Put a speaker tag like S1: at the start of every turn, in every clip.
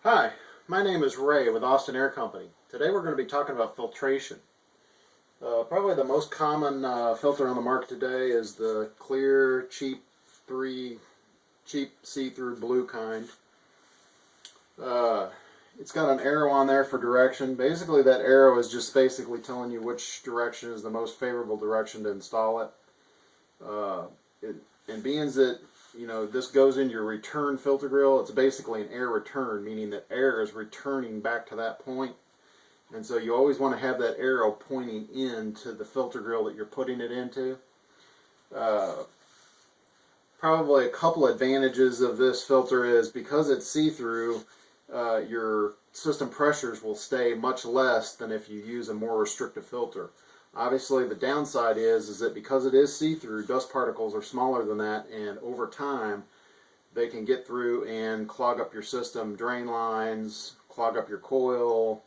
S1: Hi, my name is Ray with Austin Air Company. Today we're going to be talking about filtration. Probably the most common filter on the market today is the clear, cheap see-through blue kind. It's got an arrow on there for direction. Basically that arrow is just basically telling you which direction is the most favorable direction to install it. And being that this goes in your return filter grill, it's basically an air return, meaning that air is returning back to that point. And so you always want to have that arrow pointing into the filter grill that you're putting it into. Probably a couple advantages of this filter is because it's see-through, your system pressures will stay much less than if you use a more restrictive filter. Obviously the downside is that because it is see-through, dust particles are smaller than that, and over time they can get through and clog up your system drain lines, clog up your coil,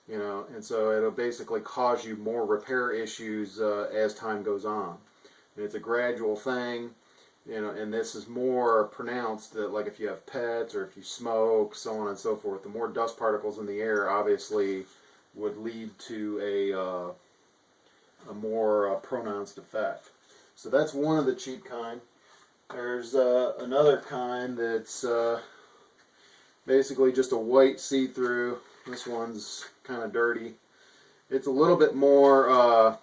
S1: and so it'll basically cause you more repair issues as time goes on. And it's a gradual thing, and this is more pronounced that, like, if you have pets or if you smoke, so on and so forth, the more dust particles in the air obviously would lead to a more pronounced effect. So that's one of the cheap kind. There's another kind that's basically just a white see-through. This one's kind of dirty. It's a little bit more,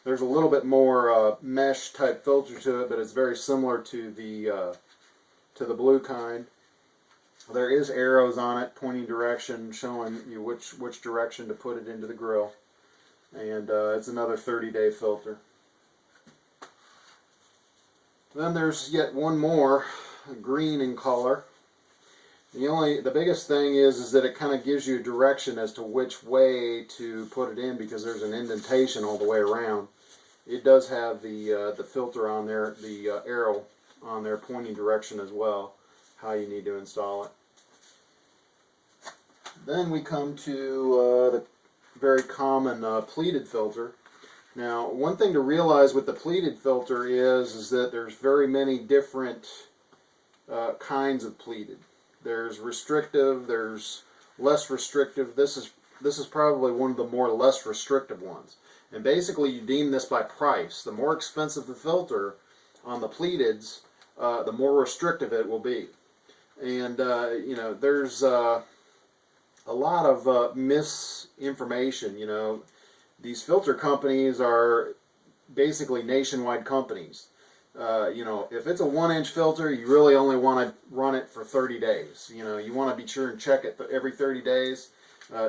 S1: there's a little bit more mesh type filter to it, but it's very similar to the blue kind. There is arrows on it pointing direction, showing you which direction to put it into the grill. And it's another 30-day filter. Then there's yet one more, green in color. The biggest thing is that it kind of gives you direction as to which way to put it in, because there's an indentation all the way around. It does have the filter on there, the arrow on there pointing direction as well, how you need to install it. Then we come to the very common pleated filter. Now, one thing to realize with the pleated filter is that there's very many different kinds of pleated. There's restrictive, there's less restrictive. This is probably one of the more less restrictive ones. And basically you deem this by price. The more expensive the filter on the pleateds, the more restrictive it will be. And there's a lot of misinformation. These filter companies are basically nationwide companies. If it's a 1-inch filter, you really only want to run it for 30 days. You want to be sure and check it every 30 days.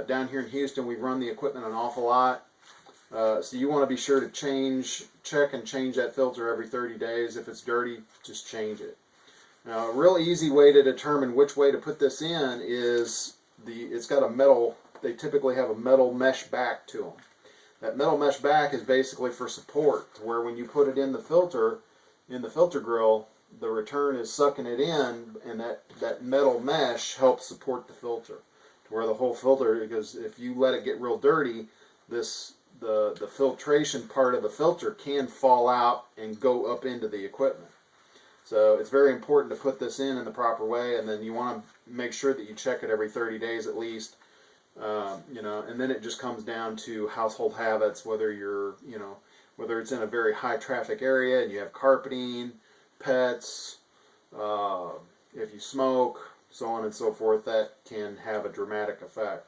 S1: Down here in Houston, we run the equipment an awful lot. So you want to be sure to check and change that filter every 30 days. If it's dirty, just change it. Now, a real easy way to determine which way to put this in is it's got a metal, they typically have a metal mesh back to them. That metal mesh back is basically for support, to where when you put it in the filter grill, the return is sucking it in, and that metal mesh helps support the filter, to where the whole filter, because if you let it get real dirty, the filtration part of the filter can fall out and go up into the equipment. So it's very important to put this in the proper way, and then you want to make sure that you check it every 30 days at least. And then it just comes down to household habits, whether it's in a very high traffic area and you have carpeting, pets, if you smoke, so on and so forth, that can have a dramatic effect.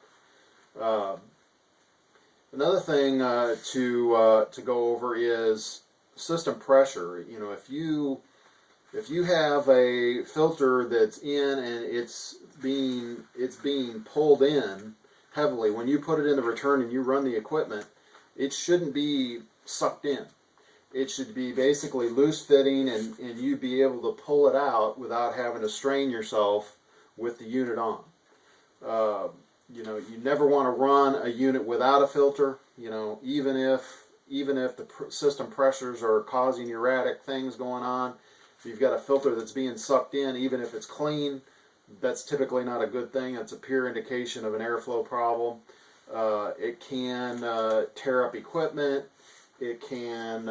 S1: Another thing to go over is system pressure. If you have a filter that's in and it's being pulled in heavily, when you put it in the return and you run the equipment, it shouldn't be sucked in. It should be basically loose fitting, and you be able to pull it out without having to strain yourself with the unit on. You never want to run a unit without a filter. Even if the system pressures are causing erratic things going on, if you've got a filter that's being sucked in, even if it's clean, that's typically not a good thing. It's a pure indication of an airflow problem. It can tear up equipment. It can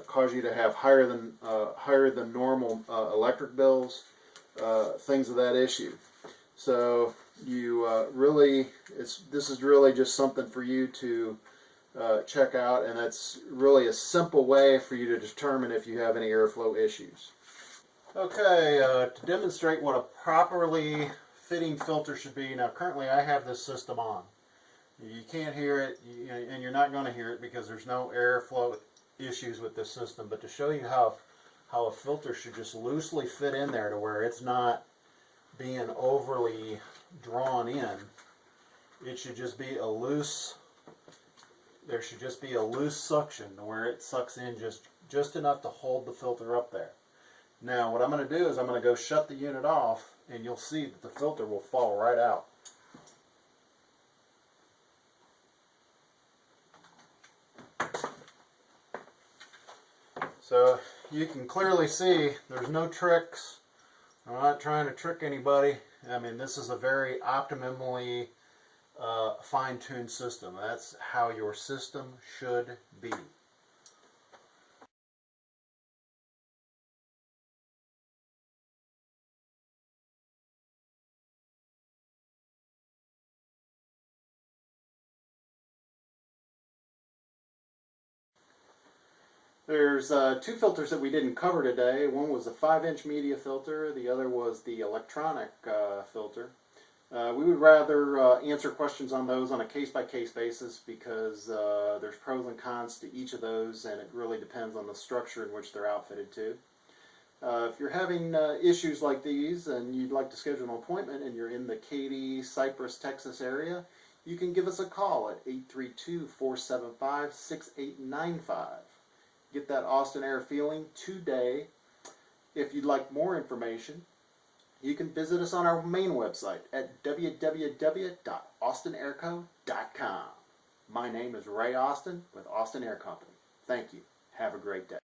S1: cause you to have higher than normal electric bills, things of that issue. So you this is really just something for you to check out, and that's really a simple way for you to determine if you have any airflow issues. Okay, to demonstrate what a properly fitting filter should be, now currently I have this system on. You can't hear it, and you're not going to hear it because there's no airflow issues with this system, but to show you how a filter should just loosely fit in there to where it's not being overly drawn in, it should just be a loose, there should just be a loose suction to where it sucks in just enough to hold the filter up there. Now what I'm going to do is I'm going to go shut the unit off, and you'll see that the filter will fall right out. So you can clearly see there's no tricks. I'm not trying to trick anybody. I mean, this is a very optimally fine-tuned system. That's how your system should be. There's two filters that we didn't cover today. One was a 5-inch media filter. The other was the electronic filter. We would rather answer questions on those on a case-by-case basis because there's pros and cons to each of those, and it really depends on the structure in which they're outfitted to. If you're having issues like these and you'd like to schedule an appointment and you're in the Katy, Cypress, Texas area, you can give us a call at 832-475-6895. Get that Austin Air feeling today. If you'd like more information, you can visit us on our main website at www.austinairco.com. My name is Ray Austin with Austin Air Company. Thank you. Have a great day.